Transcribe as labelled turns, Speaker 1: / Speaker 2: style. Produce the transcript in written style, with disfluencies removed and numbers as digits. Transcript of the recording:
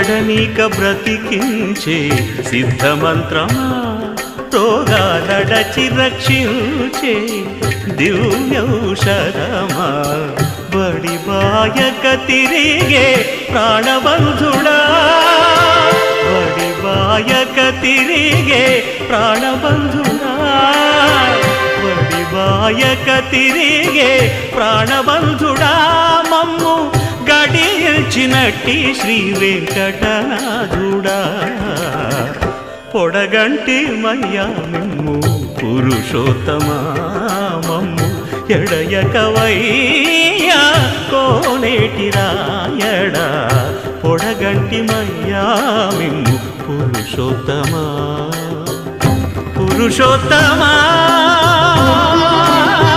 Speaker 1: పొగడనీక బ్రతికించే సిద్ధమంత్రమా రోగాలడచి రక్షించే దివ్యౌషధమా బడిబాయక తిరిగే ప్రాణబంధుడా బడిబాయక తిరిగే ప్రాణబంధుడా బడిబాయక తిరిగే ప్రాణబంధుడా మమ్ము గడిచినట్టి శ్రీ వెంకటనాథుడా పొడగంటి మయ్యా మిమ్ము పురుషోత్తమా మమ్ము ఎడయకవయ్యా కోనేటి రాయడా పొడగంటి మయ్యా మిమ్ము పురుషోత్తమా పురుషోత్తమా